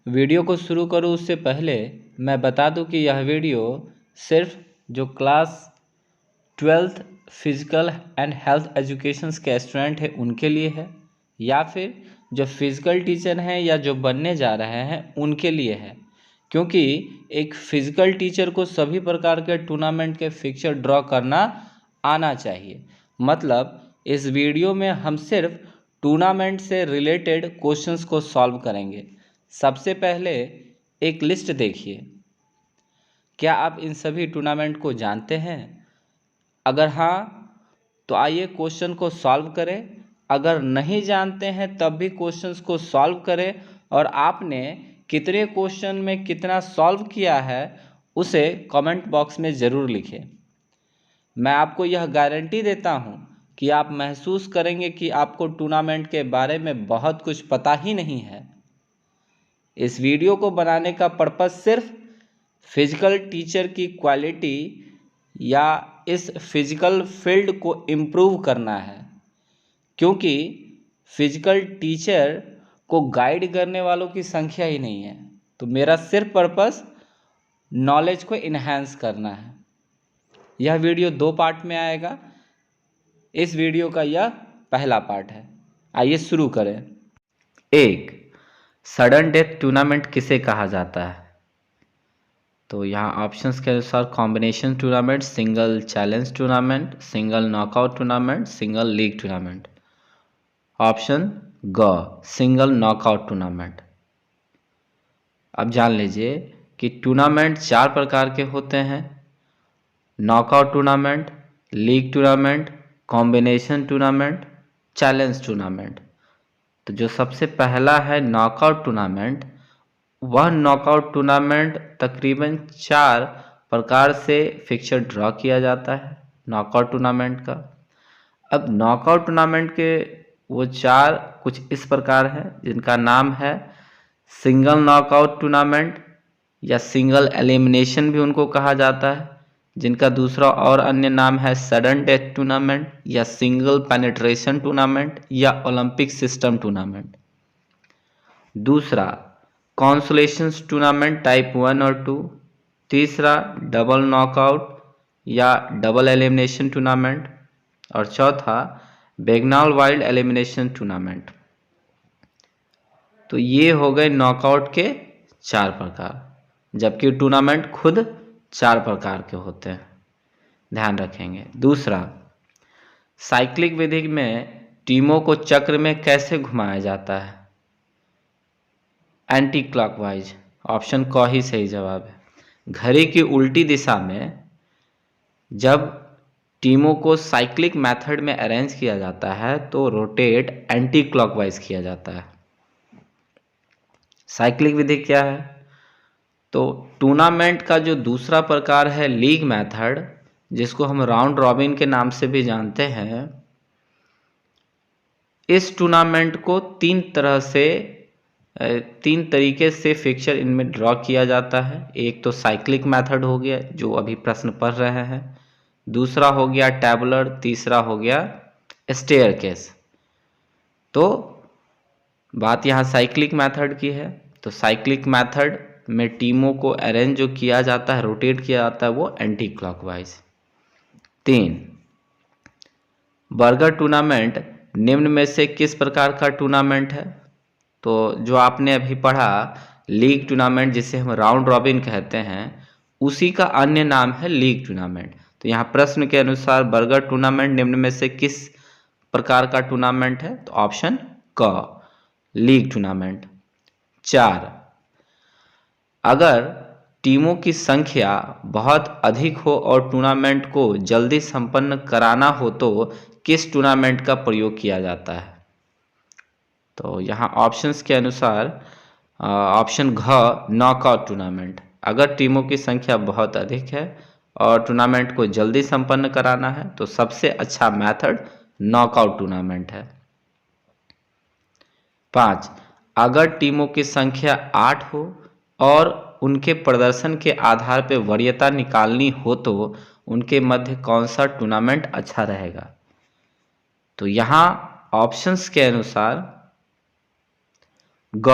Video को शुरू करूँ उससे पहले मैं बता दूं कि यह वीडियो सिर्फ जो class 12th physical and health education के स्टूडेंट हैं उनके लिए है, या फिर जो फिज़िकल टीचर हैं या जो बनने जा रहे हैं उनके लिए है। क्योंकि एक फिज़िकल टीचर को सभी प्रकार के टूर्नामेंट के फिक्सर ड्रॉ करना आना चाहिए। मतलब इस वीडियो में हम सिर्फ टूर्नामेंट से रिलेटेड क्वेश्चंस को सॉल्व करेंगे। सबसे पहले एक लिस्ट देखिए। क्या आप इन सभी टूर्नामेंट को जानते हैं? अगर हाँ तो आइए क्वेश्चन को सॉल्व करें। अगर नहीं जानते हैं तब भी क्वेश्चंस को सॉल्व करें और आपने कितने क्वेश्चन में कितना सॉल्व किया है उसे कमेंट बॉक्स में ज़रूर लिखें। मैं आपको यह गारंटी देता हूँ कि आप महसूस करेंगे कि आपको टूर्नामेंट के बारे में बहुत कुछ पता ही नहीं है। इस वीडियो को बनाने का पर्पस सिर्फ फिजिकल टीचर की क्वालिटी या इस फिजिकल फील्ड को इम्प्रूव करना है, क्योंकि फिजिकल टीचर को गाइड करने वालों की संख्या ही नहीं है। तो मेरा सिर्फ पर्पस नॉलेज को इन्हांस करना है। यह वीडियो 2 पार्ट में आएगा। इस वीडियो का यह पहला पार्ट है। आइए शुरू करें। 1. सडन डेथ टूर्नामेंट किसे कहा जाता है? तो यहाँ ऑप्शंस के अनुसार combination tournament, single challenge tournament, single knockout tournament, single league tournament. Option ग सिंगल नॉकआउट टूर्नामेंट। अब जान लीजिए कि टूर्नामेंट 4 प्रकार के होते हैं: knockout tournament, league tournament, combination tournament, challenge tournament. तो जो सबसे पहला है नॉकआउट टूर्नामेंट, वह नॉकआउट टूर्नामेंट तकरीबन 4 प्रकार से फिक्सर ड्रॉ किया जाता है नॉकआउट टूर्नामेंट का। अब नॉकआउट टूर्नामेंट के वो 4 कुछ इस प्रकार हैं, जिनका नाम है सिंगल नॉकआउट टूर्नामेंट या सिंगल एलिमिनेशन भी उनको कहा जाता है, जिनका दूसरा और अन्य नाम है सडन डेथ टूर्नामेंट या सिंगल पेनिट्रेशन टूर्नामेंट या ओलंपिक सिस्टम टूर्नामेंट। दूसरा कॉन्सोलेशन टूर्नामेंट टाइप 1 और 2। तीसरा डबल नॉकआउट या डबल एलिमिनेशन टूर्नामेंट। और चौथा बैगनॉल वाइल्ड एलिमिनेशन टूर्नामेंट। तो ये हो गए नॉकआउट के 4 प्रकार, जबकि टूर्नामेंट खुद 4 प्रकार के होते हैं, ध्यान रखेंगे। दूसरा, साइक्लिक विधि में टीमों को चक्र में कैसे घुमाया जाता है? Anti clockwise. ऑप्शन क ही सही जवाब है। घड़ी की उल्टी दिशा में जब टीमों को साइक्लिक मेथड में अरेंज किया जाता है तो रोटेट एंटी क्लॉकवाइज किया जाता है। साइक्लिक विधि क्या है? तो टूर्नामेंट का जो दूसरा प्रकार है लीग मेथड, जिसको हम राउंड रॉबिन के नाम से भी जानते हैं, इस टूर्नामेंट को 3 तरीके से फिक्सर इनमें ड्रॉ किया जाता है। एक तो साइक्लिक मेथड हो गया, जो अभी प्रश्न पढ़ रहे हैं। दूसरा हो गया टैबुलर। तीसरा हो गया स्टेयरकेस। तो बात यहाँ साइक्लिक मेथड की है। तो साइक्लिक मेथड में टीमों को अरेंज जो किया जाता है, रोटेट किया जाता है, वो एंटी क्लॉकवाइज। 3. बर्गर टूर्नामेंट निम्न में से किस प्रकार का टूर्नामेंट है? तो जो आपने अभी पढ़ा लीग टूर्नामेंट, जिसे हम राउंड रॉबिन कहते हैं, उसी का अन्य नाम है लीग टूर्नामेंट। तो यहाँ प्रश्न के अनुसार बर्गर टूर्नामेंट निम्न में से किस प्रकार का टूर्नामेंट है? तो ऑप्शन क लीग टूर्नामेंट। 4. अगर टीमों की संख्या बहुत अधिक हो और टूर्नामेंट को जल्दी संपन्न कराना हो तो किस टूर्नामेंट का प्रयोग किया जाता है? तो यहाँ ऑप्शंस के अनुसार ऑप्शन घ नॉकआउट टूर्नामेंट। अगर टीमों की संख्या बहुत अधिक है और टूर्नामेंट को जल्दी संपन्न कराना है तो सबसे अच्छा मेथड नॉकआउट टूर्नामेंट है। 5. अगर टीमों की संख्या 8 हो और उनके प्रदर्शन के आधार पर वरीयता निकालनी हो तो उनके मध्य कौन सा टूर्नामेंट अच्छा रहेगा? तो यहाँ ऑप्शंस के अनुसार ग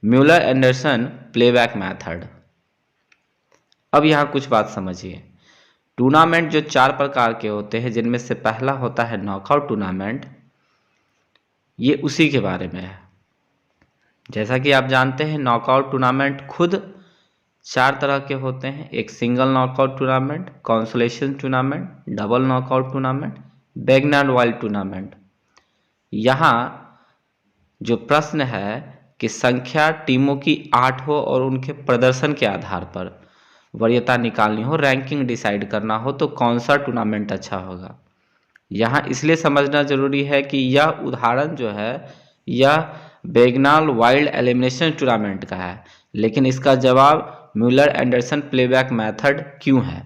म्यूलर एंडरसन प्लेबैक मेथड। अब यहाँ कुछ बात समझिए। टूर्नामेंट जो 4 प्रकार के होते हैं, जिनमें से पहला होता है नॉकआउट टूर्नामेंट, ये उसी के बारे में है। जैसा कि आप जानते हैं नॉकआउट टूर्नामेंट खुद 4 तरह के होते हैं। एक single knockout tournament, consolation tournament, double knockout tournament, Bagnall Wild tournament. यहाँ जो प्रश्न है कि संख्या टीमों की 8 हो और उनके प्रदर्शन के आधार पर वरीयता निकालनी हो, रैंकिंग डिसाइड करना हो, तो कौन सा टूर्नामेंट अच्छा होगा। यहाँ इसलिए समझना जरूरी है कि यह उदाहरण जो है यह बैगनर वाइल्ड एलिमिनेशन टूर्नामेंट का है, लेकिन इसका जवाब म्यूलर एंडरसन प्लेबैक मेथड क्यों है,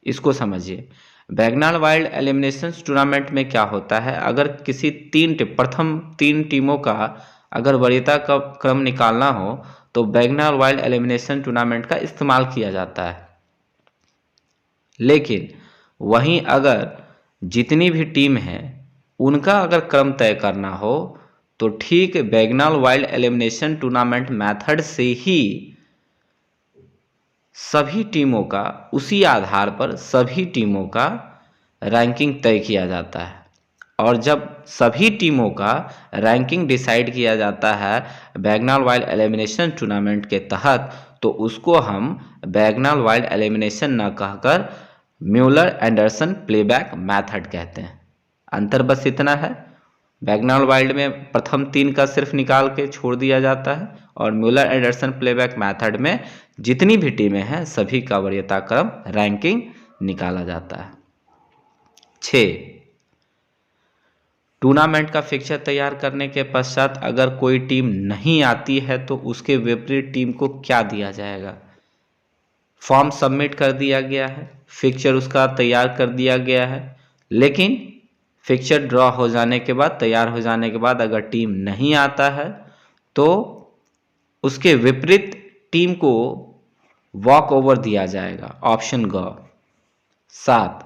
इसको समझिए। बैगनर वाइल्ड एलिमिनेशन टूर्नामेंट में क्या होता है, अगर किसी प्रथम 3 टीमों का अगर वरीयता का क्रम निकालना हो तो बैगनर वाइल्ड एलिमिनेशन टूर्नामेंट का इस्तेमाल किया जाता है। लेकिन वहीं अगर जितनी भी टीम है उनका अगर क्रम तय करना हो तो ठीक beginner wild elimination tournament method से ही सभी टीमों का, उसी आधार पर सभी टीमों का रैंकिंग तय किया जाता है। और जब सभी टीमों का रैंकिंग डिसाइड किया जाता है बैगनर वाइल्ड एलिमिनेशन टूर्नामेंट के तहत, तो उसको हम बैगनर वाइल्ड एलिमिनेशन न कहकर म्यूलर एंडरसन प्लेबैक मेथड कहते हैं। अंतर बस इतना है, बैगनर वाइल्ड में प्रथम 3 का सिर्फ निकाल के छोड़ दिया जाता है और म्यूलर एंडरसन प्लेबैक मेथड में जितनी भी टीमें हैं सभी का वरीयता क्रम रैंकिंग निकाला जाता है। 6, टूर्नामेंट का फिक्चर तैयार करने के पश्चात अगर कोई टीम नहीं आती है तो उसके विपरीत टीम को क्या दिया जाएगा। फॉर्म सबमिट कर दिया गया है, फिक्चर उसका तैयार कर दिया गया है, लेकिन फिक्चर ड्रॉ हो जाने के बाद, तैयार हो जाने के बाद अगर टीम नहीं आता है तो उसके विपरीत टीम को वॉक ओवर दिया जाएगा, ऑप्शन ग। 7,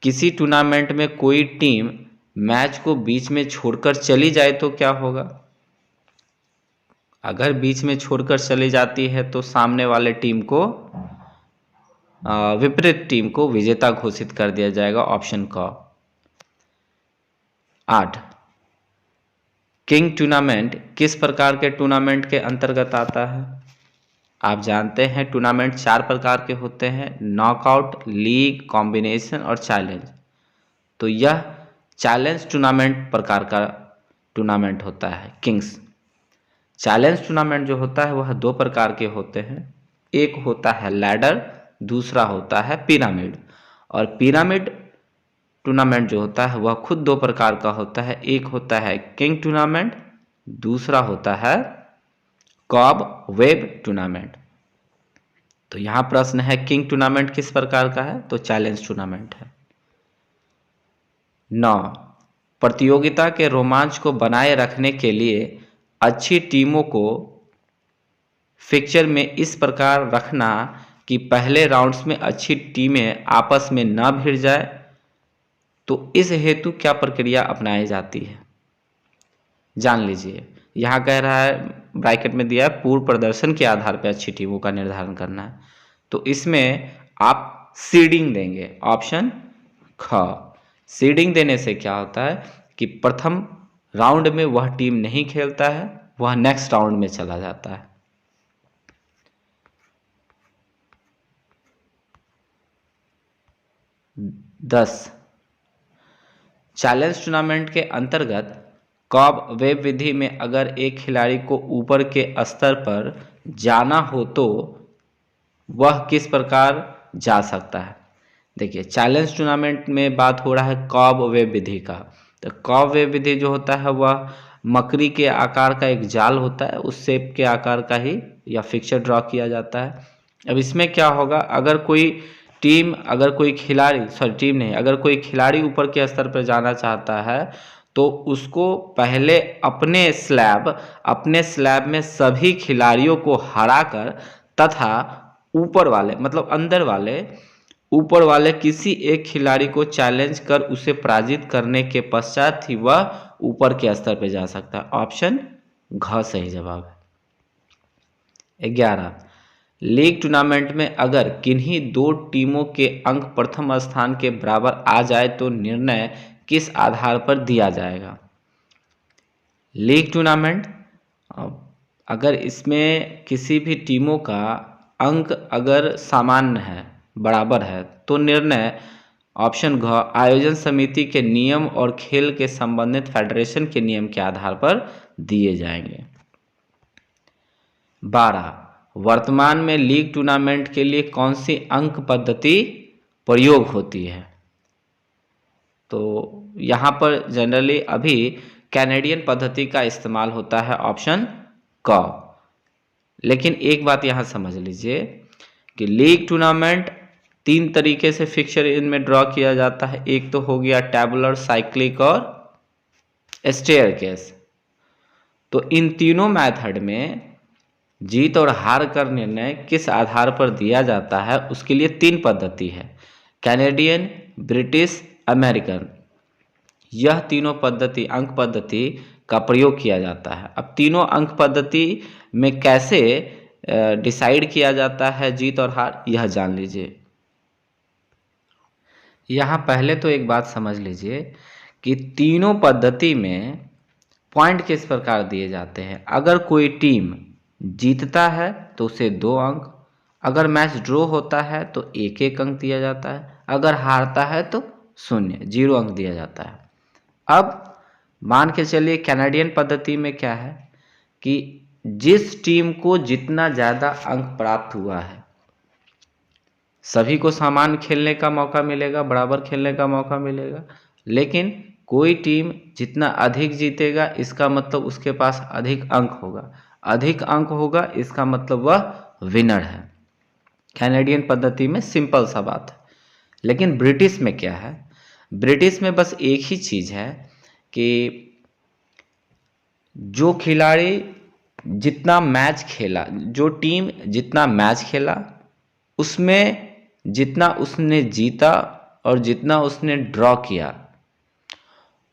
किसी टूर्नामेंट में कोई टीम मैच को बीच में छोड़कर चली जाए तो क्या होगा। अगर बीच में छोड़कर चली जाती है तो सामने वाले टीम को, विपरीत टीम को विजेता घोषित कर दिया जाएगा, ऑप्शन क। 8, किंग टूर्नामेंट किस प्रकार के टूर्नामेंट के अंतर्गत आता है। आप जानते हैं टूर्नामेंट 4 प्रकार के होते हैं, नॉकआउट, लीग, कॉम्बिनेशन और चैलेंज। तो यह चैलेंज टूर्नामेंट प्रकार का टूर्नामेंट होता है, किंग्स। चैलेंज टूर्नामेंट जो होता है वह 2 प्रकार के होते हैं, एक होता है लैडर, दूसरा होता है पिरामिड। और पिरामिड टूर्नामेंट जो होता है वह खुद 2 प्रकार का होता है, एक होता है किंग टूर्नामेंट, दूसरा होता है कॉब वेब टूर्नामेंट। तो यहाँ प्रश्न है किंग टूर्नामेंट किस प्रकार का है, तो चैलेंज टूर्नामेंट है। 9, प्रतियोगिता के रोमांच को बनाए रखने के लिए अच्छी टीमों को फिक्चर में इस प्रकार रखना कि पहले राउंड्स में अच्छी टीमें आपस में न भिड़ जाए, तो इस हेतु क्या प्रक्रिया अपनाई जाती है, जान लीजिए। यहाँ कह रहा है, ब्रैकेट में दिया है, पूर्व प्रदर्शन के आधार पर अच्छी टीमों का निर्धारण करना है। तो इसमें आप सीडिंग देंगे, ऑप्शन ख। सीडिंग देने से क्या होता है कि प्रथम राउंड में वह टीम नहीं खेलता है, वह नेक्स्ट राउंड में चला जाता है। दस, चैलेंज टूर्नामेंट के अंतर्गत कॉब वेब विधि में अगर एक खिलाड़ी को ऊपर के स्तर पर जाना हो तो वह किस प्रकार जा सकता है। देखिए, चैलेंज टूर्नामेंट में बात हो रहा है कॉब वेब विधि का। तो कॉब वेब विधि जो होता है वह मकड़ी के आकार का एक जाल होता है, उस शेप के आकार का ही या फिक्चर ड्रॉ किया जाता है। अब इसमें क्या होगा, अगर कोई टीम, अगर कोई खिलाड़ी, सॉरी टीम नहीं, अगर कोई खिलाड़ी ऊपर के स्तर पर जाना चाहता है तो उसको पहले अपने स्लैब में सभी खिलाड़ियों को हराकर तथा ऊपर वाले, मतलब अंदर वाले, ऊपर वाले किसी एक खिलाड़ी को चैलेंज कर उसे पराजित करने के पश्चात ही वह ऊपर के स्तर पर जा सकता है। ऑप्शन घ सही जवाब है। 11, लीग टूर्नामेंट में अगर किन्हीं दो टीमों के अंक प्रथम स्थान के बराबर आ जाए तो निर्णय किस आधार पर दिया जाएगा। लीग टूर्नामेंट, अगर इसमें किसी भी टीमों का अंक अगर सामान्य है, बराबर है, तो निर्णय ऑप्शन घ आयोजन समिति के नियम और खेल के संबंधित फेडरेशन के नियम के आधार पर दिए जाएंगे। 12, वर्तमान में लीग टूर्नामेंट के लिए कौन सी अंक पद्धति प्रयोग होती है। तो यहाँ पर जनरली अभी कैनेडियन पद्धति का इस्तेमाल होता है, ऑप्शन क। लेकिन एक बात यहाँ समझ लीजिए कि लीग टूर्नामेंट 3 तरीके से फिक्सचर इनमें ड्रॉ किया जाता है। एक तो हो गया टैबुलर, साइक्लिक और स्टेयरकेस। तो इन तीनों मेथड में जीत और हार का निर्णय किस आधार पर दिया जाता है, उसके लिए 3 पद्धति है, कैनेडियन, ब्रिटिश, अमेरिकन। यह तीनों पद्धति, अंक पद्धति का प्रयोग किया जाता है। अब तीनों अंक पद्धति में कैसे डिसाइड किया जाता है जीत और हार, यह जान लीजिए। यहाँ पहले तो एक बात समझ लीजिए कि तीनों पद्धति में पॉइंट किस प्रकार दिए जाते हैं। अगर कोई टीम जीतता है तो उसे 2 अंक, अगर मैच ड्रॉ होता है तो 1-1 अंक दिया जाता है, अगर हारता है तो 0 अंक दिया जाता है। अब मान के चलिए कैनेडियन पद्धति में क्या है कि जिस टीम को जितना ज़्यादा अंक प्राप्त हुआ है, सभी को समान खेलने का मौका मिलेगा, बराबर खेलने का मौका मिलेगा। लेकिन कोई टीम जितना अधिक जीतेगा, इसका मतलब उसके पास अधिक अंक होगा, अधिक अंक होगा इसका मतलब वह विनर है। कैनेडियन पद्धति में सिंपल सा बात है। लेकिन ब्रिटिश में क्या है, ब्रिटिश में बस एक ही चीज़ है कि जो खिलाड़ी जितना मैच खेला, जो टीम जितना मैच खेला, उसमें जितना उसने जीता और जितना उसने ड्रॉ किया,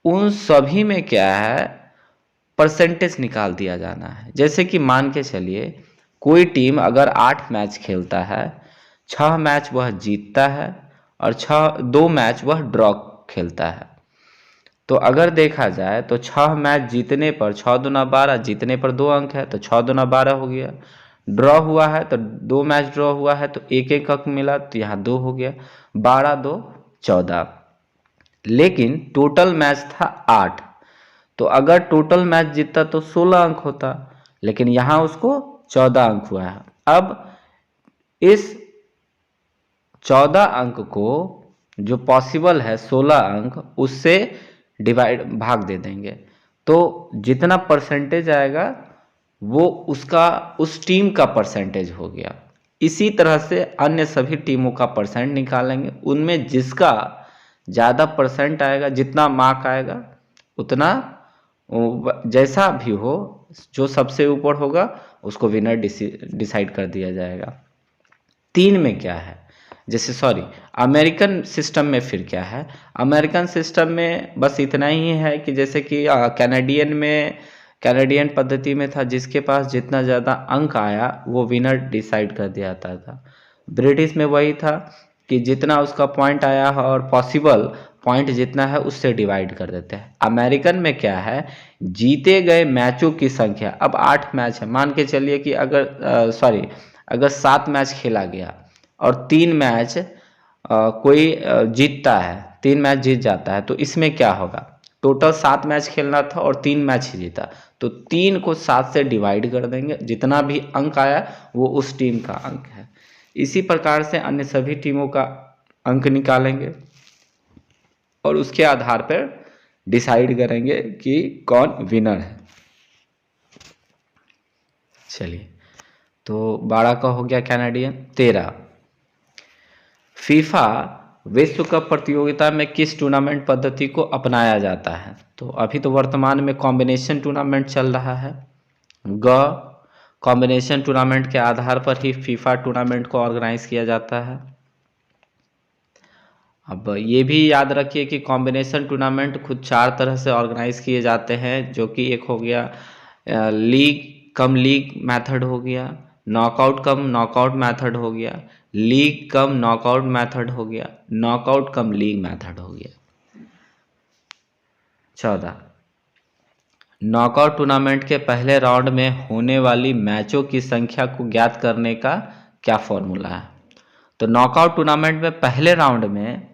उन सभी में क्या है, परसेंटेज निकाल दिया जाना है। जैसे कि मान के चलिए कोई टीम अगर 8 मैच खेलता है, 6 मैच वह जीतता है और 2 मैच वह ड्रॉ खेलता है। तो अगर देखा जाए तो 6 मैच जीतने पर 6 दूना 12, जीतने पर 2 अंक है तो 6 दूना 12 हो गया। ड्रॉ हुआ है तो 2 मैच ड्रॉ हुआ है तो 1-1 अंक मिला तो यहाँ 2 हो गया, 12-2 14। लेकिन टोटल मैच था 8, तो अगर टोटल मैच जीतता तो 16 अंक होता, लेकिन यहाँ उसको 14 अंक हुआ है। अब इस 14 अंक को जो पॉसिबल है 16 अंक, उससे भाग दे देंगे, तो जितना परसेंटेज आएगा वो उसका, उस टीम का परसेंटेज हो गया। इसी तरह से अन्य सभी टीमों का परसेंट निकालेंगे, उनमें जिसका ज़्यादा परसेंट आएगा, जितना मार्क आएगा उतना, जैसा भी हो, जो सबसे ऊपर होगा उसको विनर डिसाइड कर दिया जाएगा। 3 में क्या है, जैसे अमेरिकन सिस्टम में फिर क्या है, अमेरिकन सिस्टम में बस इतना ही है कि जैसे कि कैनेडियन पद्धति में था, जिसके पास जितना ज़्यादा अंक आया वो विनर डिसाइड कर दिया जाता था। ब्रिटिश में वही था कि जितना उसका पॉइंट आया है और पॉसिबल पॉइंट जितना है उससे डिवाइड कर देते हैं। अमेरिकन में क्या है, जीते गए मैचों की संख्या, अब 8 मैच है, मान के चलिए कि अगर 7 मैच खेला गया और 3 मैच कोई जीतता है, 3 मैच जीत जाता है, तो इसमें क्या होगा, टोटल 7 मैच खेलना था और 3 मैच ही जीता, तो 3 को 7 से डिवाइड कर देंगे, जितना भी अंक आया वो उस टीम का अंक है। इसी प्रकार से अन्य सभी टीमों का अंक निकालेंगे और उसके आधार पर डिसाइड करेंगे कि कौन विनर है। चलिए, तो 12 का हो गया कैनेडियन। 13, फीफा विश्व कप प्रतियोगिता में किस टूर्नामेंट पद्धति को अपनाया जाता है। तो अभी तो वर्तमान में कॉम्बिनेशन टूर्नामेंट चल रहा है। कॉम्बिनेशन टूर्नामेंट के आधार पर ही फीफा टूर्नामेंट को ऑर्गेनाइज किया जाता है। अब ये भी याद रखिए कि कॉम्बिनेशन टूर्नामेंट खुद 4 तरह से ऑर्गेनाइज किए जाते हैं, जो कि एक हो गया लीग, कम लीग मेथड हो गया, नॉकआउट कम नॉकआउट मेथड हो गया, लीग कम नॉकआउट मेथड हो गया, नॉकआउट कम लीग मेथड हो गया। 14, नॉकआउट टूर्नामेंट के पहले राउंड में होने वाली मैचों की संख्या को ज्ञात करने का क्या फॉर्मूला है। तो नॉकआउट टूर्नामेंट में पहले राउंड में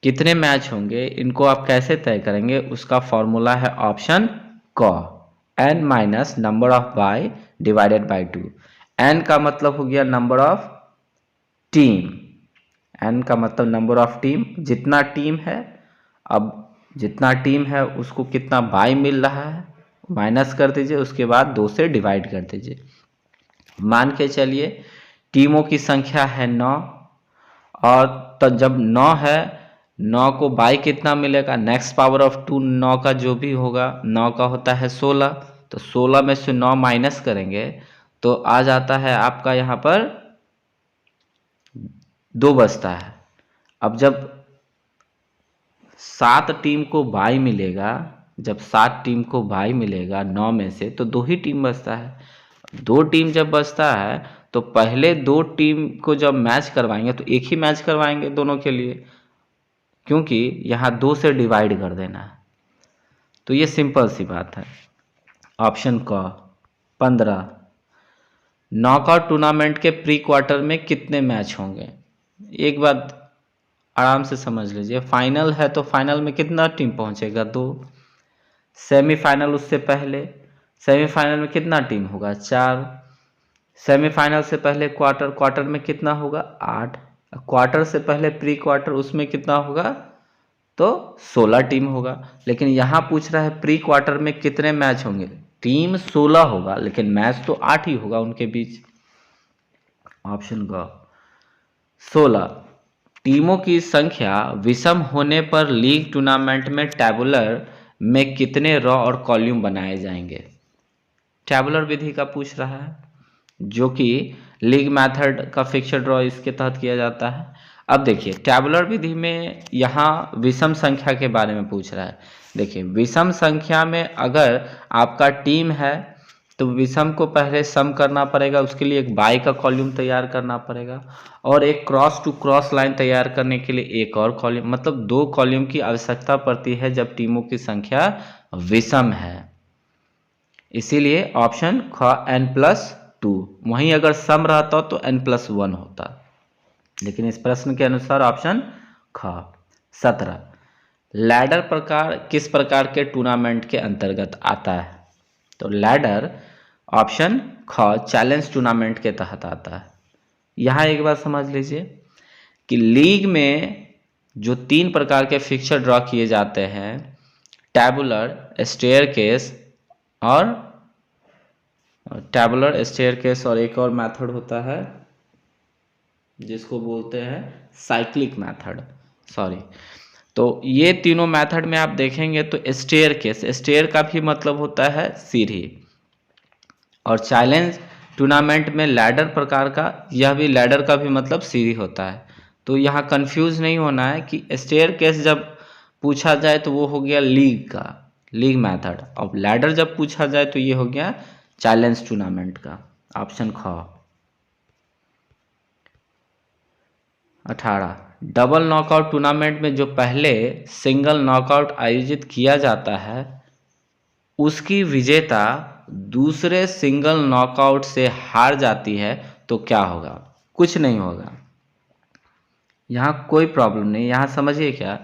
कितने मैच होंगे, इनको आप कैसे तय करेंगे, उसका फॉर्मूला है ऑप्शन क, n minus number of by divided by 2। n का मतलब हो गया नंबर ऑफ टीम, n का मतलब नंबर ऑफ टीम, जितना टीम है, अब जितना टीम है उसको कितना बाय मिल रहा है माइनस कर दीजिए, उसके बाद 2 से डिवाइड कर दीजिए। मान के चलिए टीमों की संख्या है 9, और तो जब 9 है, 9 को बाय कितना मिलेगा, नेक्स्ट पावर ऑफ 2, 9 का जो भी होगा, 9 का होता है 16, तो 16 में से 9 माइनस करेंगे तो आ जाता है आपका यहाँ पर 2 बचता है। अब जब 7 टीम को बाय मिलेगा, जब 7 टीम को बाय मिलेगा 9 में से, तो 2 ही टीम बचता है। 2 टीम जब बचता है तो पहले 2 टीम को जब मैच करवाएंगे तो एक ही मैच करवाएंगे दोनों के लिए, क्योंकि यहाँ 2 से डिवाइड कर देना है। तो ये सिंपल सी बात है, ऑप्शन क। 15, नॉकआउट टूर्नामेंट के प्री क्वार्टर में कितने मैच होंगे। एक बात आराम से समझ लीजिए, फाइनल है तो फाइनल में कितना टीम पहुंचेगा, 2। सेमीफाइनल उससे पहले, सेमीफाइनल में कितना टीम होगा, 4। सेमीफाइनल से पहले क्वार्टर, क्वार्टर में कितना होगा, 8। क्वार्टर से पहले प्री क्वार्टर, उसमें कितना होगा, तो 16 टीम होगा। लेकिन यहाँ पूछ रहा है प्री क्वार्टर में कितने मैच होंगे, टीम 16 होगा लेकिन मैच तो 8 ही होगा उनके बीच, ऑप्शन ग। 16, टीमों की संख्या विषम होने पर लीग टूर्नामेंट में टैबुलर में कितने रॉ और कॉलम बनाए जाएंगे। टैबुलर विधि का पूछ रहा है, जो कि लीग मेथड का फिक्स्ड ड्रॉ इसके तहत किया जाता है। अब देखिए टैबुलर विधि में यहाँ विषम संख्या के बारे में पूछ रहा है। देखिए विषम संख्या में अगर आपका टीम है तो विषम को पहले सम करना पड़ेगा, उसके लिए एक बाय का कॉलम तैयार करना पड़ेगा, और एक क्रॉस टू क्रॉस लाइन तैयार करने के लिए एक और कॉलम, मतलब 2 कॉलम की आवश्यकता पड़ती है जब टीमों की संख्या विषम है। इसीलिए ऑप्शन ख n+2, वहीं अगर सम रहता तो n+1 होता, लेकिन इस प्रश्न के अनुसार ऑप्शन ख। 17, लैडर प्रकार किस प्रकार के टूर्नामेंट के अंतर्गत आता है। तो लैडर ऑप्शन ख चैलेंज टूर्नामेंट के तहत आता है। यहाँ एक बात समझ लीजिए कि लीग में जो 3 प्रकार के फिक्सर ड्रॉ किए जाते हैं, टैबुलर, स्टेयरकेस और एक और मेथड होता है जिसको बोलते हैं साइक्लिक मेथड, सॉरी। तो ये तीनों मेथड में आप देखेंगे तो स्टेयरकेस, स्टेयर का भी मतलब होता है सीढ़ी, और चैलेंज टूर्नामेंट में लैडर प्रकार का, यह भी लैडर का भी मतलब सीढ़ी होता है। तो यहाँ कंफ्यूज नहीं होना है कि स्टेयरकेस जब पूछा जाए तो वो हो गया लीग मेथड, और लैडर जब पूछा जाए तो ये हो गया चैलेंज टूर्नामेंट का, ऑप्शन ख। 18, डबल नॉकआउट टूर्नामेंट में जो पहले सिंगल नॉकआउट आयोजित किया जाता है उसकी विजेता दूसरे सिंगल नॉकआउट से हार जाती है तो क्या होगा। कुछ नहीं होगा, यहाँ कोई प्रॉब्लम नहीं। यहाँ समझिए क्या,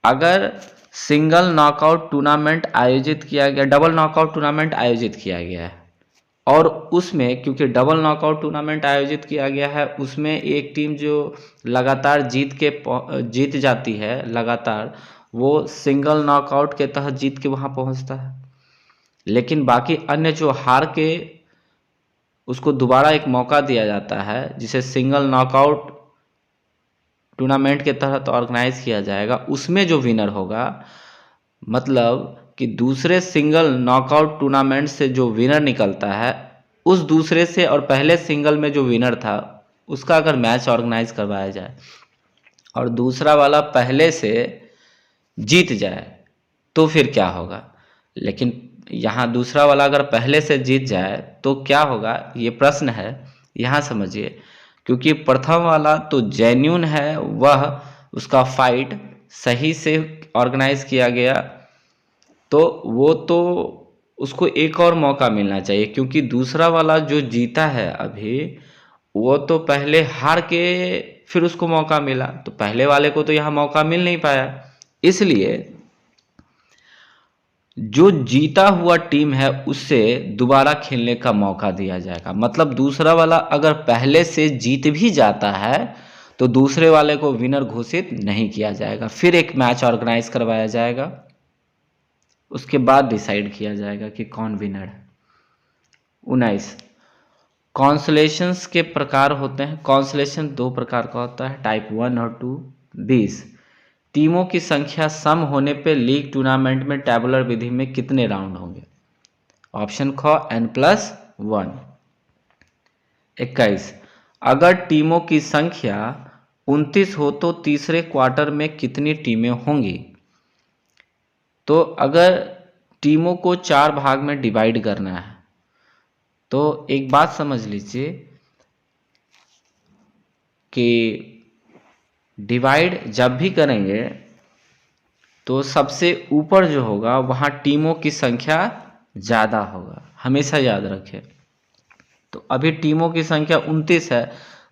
अगर सिंगल नॉकआउट टूर्नामेंट आयोजित किया गया, डबल नॉकआउट टूर्नामेंट आयोजित किया गया है, और उसमें क्योंकि डबल नॉकआउट टूर्नामेंट आयोजित किया गया है, उसमें एक टीम जो लगातार जीत जाती है लगातार, वो सिंगल नॉकआउट के तहत जीत के वहाँ पहुँचता है, लेकिन बाकी अन्य जो हार के उसको दोबारा एक मौका दिया जाता है जिसे सिंगल नॉकआउट टूर्नामेंट के तहत ऑर्गेनाइज किया जाएगा, उसमें जो विनर होगा, मतलब कि दूसरे सिंगल नॉकआउट टूर्नामेंट से जो विनर निकलता है, उस दूसरे से और पहले सिंगल में जो विनर था उसका अगर मैच ऑर्गेनाइज करवाया जाए और दूसरा वाला पहले से जीत जाए तो फिर क्या होगा। लेकिन यहाँ दूसरा वाला अगर पहले से जीत जाए तो क्या होगा, ये प्रश्न है, यहाँ समझिए। क्योंकि प्रथम वाला तो जेन्यून है, वह उसका फाइट सही से ऑर्गेनाइज किया गया, तो वो तो उसको एक और मौका मिलना चाहिए। क्योंकि दूसरा वाला जो जीता है अभी, वो तो पहले हार के फिर उसको मौका मिला, तो पहले वाले को तो यहाँ मौका मिल नहीं पाया। इसलिए जो जीता हुआ टीम है उससे दोबारा खेलने का मौका दिया जाएगा। मतलब दूसरा वाला अगर पहले से जीत भी जाता है तो दूसरे वाले को विनर घोषित नहीं किया जाएगा, फिर एक मैच ऑर्गेनाइज करवाया जाएगा, उसके बाद डिसाइड किया जाएगा कि कौन विनर है। 19, कॉन्सोलेशंस के प्रकार होते हैं। कॉन्सोलेशन दो प्रकार का होता है, टाइप 1 और 2। 20, टीमों की संख्या सम होने पे लीग टूर्नामेंट में टेबुलर विधि में कितने राउंड होंगे? ऑप्शन ख n+1। 21, अगर टीमों की संख्या 29 हो तो तीसरे क्वार्टर में कितनी टीमें होंगी? तो अगर टीमों को 4 भाग में डिवाइड करना है तो एक बात समझ लीजिए कि डिवाइड जब भी करेंगे तो सबसे ऊपर जो होगा वहाँ टीमों की संख्या ज़्यादा होगा, हमेशा याद रखें। तो अभी टीमों की संख्या 29 है,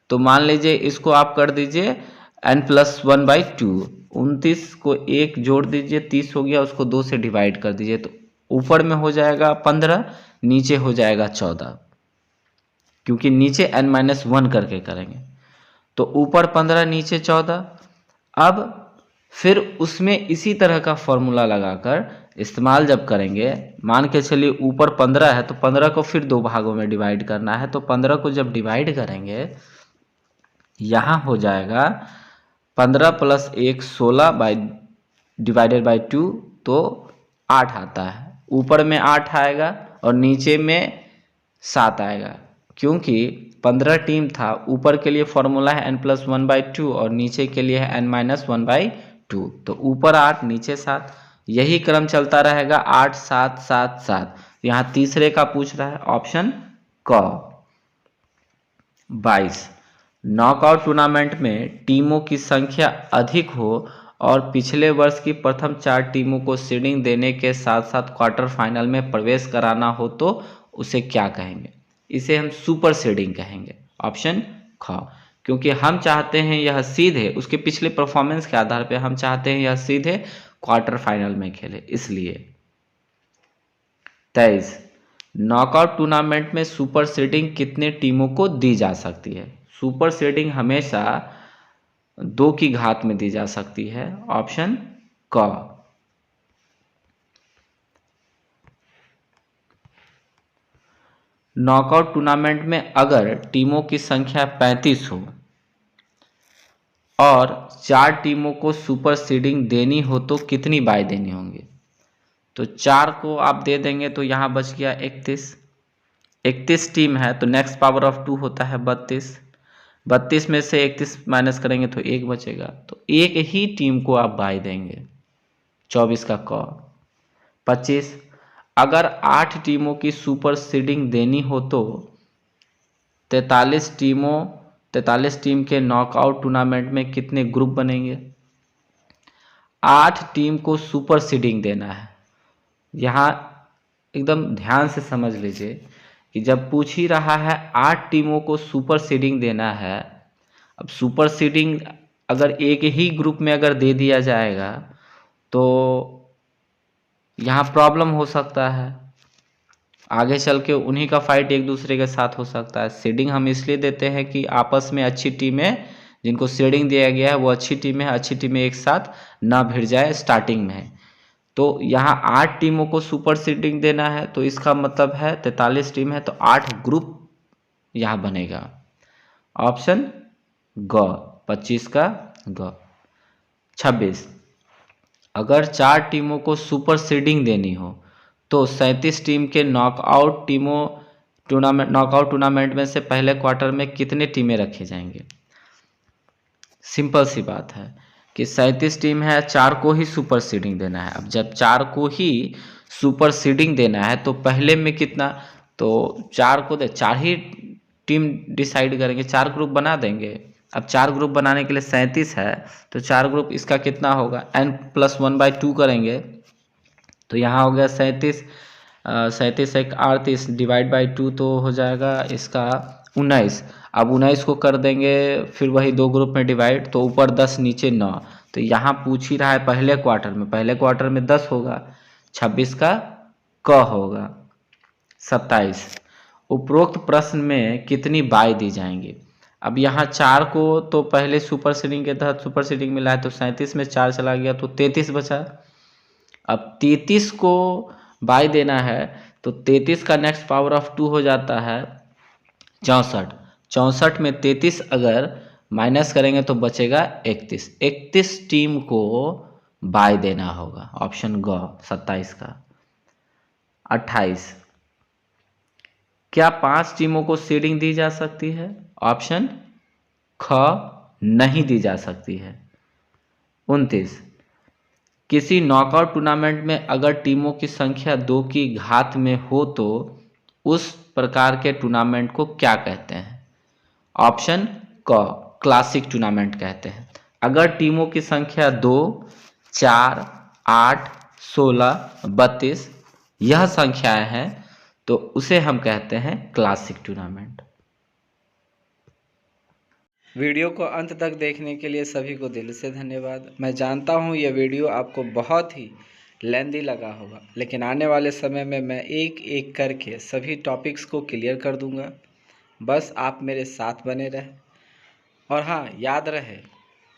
तो मान लीजिए इसको आप कर दीजिए n+1/2। 29 को 1 जोड़ दीजिए, 30 हो गया, उसको 2 से डिवाइड कर दीजिए, तो ऊपर में हो जाएगा 15, नीचे हो जाएगा 14, क्योंकि नीचे n-1 करके करेंगे। तो ऊपर 15 नीचे 14। अब फिर उसमें इसी तरह का फॉर्मूला लगाकर इस्तेमाल जब करेंगे, मान के चलिए ऊपर 15 है तो 15 को फिर 2 भागों में डिवाइड करना है, तो 15 को जब डिवाइड करेंगे यहाँ हो जाएगा 15 + 1 16 डिवाइडेड बाई 2, तो 8 आता है। ऊपर में 8 आएगा और नीचे में 7 आएगा, क्योंकि 15 टीम था, ऊपर के लिए फॉर्मूला है n+1/2 और नीचे के लिए है n-1/2, तो ऊपर 8 नीचे 7, यही क्रम चलता रहेगा 8 7 7 7। यहाँ तीसरे का पूछ रहा है, ऑप्शन क। 22, नॉकआउट टूर्नामेंट में टीमों की संख्या अधिक हो और पिछले वर्ष की प्रथम 4 टीमों को सीडिंग देने के साथ साथ क्वार्टर फाइनल में प्रवेश कराना हो तो उसे क्या कहेंगे? इसे हम सुपर सीडिंग कहेंगे, ऑप्शन ख। क्योंकि हम चाहते हैं यह सीधे उसके पिछले परफॉर्मेंस के आधार पर हम चाहते हैं यह सीधे क्वार्टर फाइनल में खेले, इसलिए। 23, नॉकआउट टूर्नामेंट में सुपर सीडिंग कितने टीमों को दी जा सकती है? सुपर सीडिंग हमेशा 2 की घात में दी जा सकती है, ऑप्शन क। नॉकआउट टूर्नामेंट में अगर टीमों की संख्या 35 हो और 4 टीमों को सुपर सीडिंग देनी हो तो कितनी बाय देनी होंगी? तो 4 को आप दे देंगे तो यहाँ बच गया 31। 31 टीम है तो नेक्स्ट पावर ऑफ 2 होता है 32। 32 में से 31 माइनस करेंगे तो 1 बचेगा, तो एक ही टीम को आप बाय देंगे, 24 का क। 25, अगर 8 टीमों की सुपर सीडिंग देनी हो तो 43 टीम के नॉकआउट टूर्नामेंट में कितने ग्रुप बनेंगे? 8 टीम को सुपर सीडिंग देना है। यहाँ एकदम ध्यान से समझ लीजिए कि जब पूछ ही रहा है 8 टीमों को सुपर सीडिंग देना है, अब सुपर सीडिंग अगर एक ही ग्रुप में अगर दे दिया जाएगा तो यहाँ प्रॉब्लम हो सकता है, आगे चल के उन्हीं का फाइट एक दूसरे के साथ हो सकता है। सीडिंग हम इसलिए देते हैं कि आपस में अच्छी टीमें, जिनको सीडिंग दिया गया है वो अच्छी टीमें एक साथ ना भिड़ जाए स्टार्टिंग में। तो यहाँ 8 टीमों को सुपर सीडिंग देना है, तो इसका मतलब है 43 टीम है तो 8 ग्रुप यहाँ बनेगा, ऑप्शन ग, 25 का ग। 26, अगर 4 टीमों को सुपर सीडिंग देनी हो तो 37 टीम के नॉकआउट टूर्नामेंट में से पहले क्वार्टर में कितने टीमें रखे जाएंगे? सिंपल सी बात है कि 37 टीम है, 4 को ही सुपर सीडिंग देना है। अब जब 4 को ही सुपर सीडिंग देना है तो पहले में कितना, तो 4 को 4 ही टीम डिसाइड करेंगे, 4 ग्रुप बना देंगे। अब 4 ग्रुप बनाने के लिए 37 है तो 4 ग्रुप इसका कितना होगा, n+1/2 करेंगे तो यहाँ हो गया 37, 37 एक 38 डिवाइड बाई 2 तो हो जाएगा इसका 19। अब 19 को कर देंगे फिर वही 2 ग्रुप में डिवाइड, तो ऊपर 10 नीचे 9। तो यहाँ पूछ ही रहा है पहले क्वार्टर में 10 होगा, 26 का क होगा 27। उपरोक्त प्रश्न में कितनी बाई दी जाएंगी। अब यहाँ 4 को तो पहले सुपर सीडिंग के तहत सुपर सीडिंग मिला है तो 37 में 4 चला गया तो 33 बचा। अब 33 को बाई देना है तो 33 का नेक्स्ट पावर ऑफ 2 हो जाता है 64। 64 में 33 अगर माइनस करेंगे तो बचेगा 31। 31 टीम को बाई देना होगा, ऑप्शन ग 27 का। 28 क्या 5 टीमों को सीडिंग दी जा सकती है, ऑप्शन ख नहीं दी जा सकती है। 29 किसी नॉकआउट टूर्नामेंट में अगर टीमों की संख्या 2 की घात में हो तो उस प्रकार के टूर्नामेंट को क्या कहते हैं, ऑप्शन क क्लासिक टूर्नामेंट कहते हैं। अगर टीमों की संख्या 2, 4, 8, 16, 32 यह संख्याएं हैं तो उसे हम कहते हैं क्लासिक टूर्नामेंट। वीडियो को अंत तक देखने के लिए सभी को दिल से धन्यवाद। मैं जानता हूँ यह वीडियो आपको बहुत ही लेंदी लगा होगा, लेकिन आने वाले समय में मैं एक एक करके सभी टॉपिक्स को क्लियर कर दूंगा। बस आप मेरे साथ बने रहें। और हाँ, याद रहे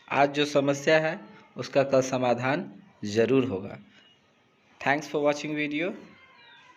आज जो समस्या है उसका कल समाधान ज़रूर होगा। Thanks for watching video.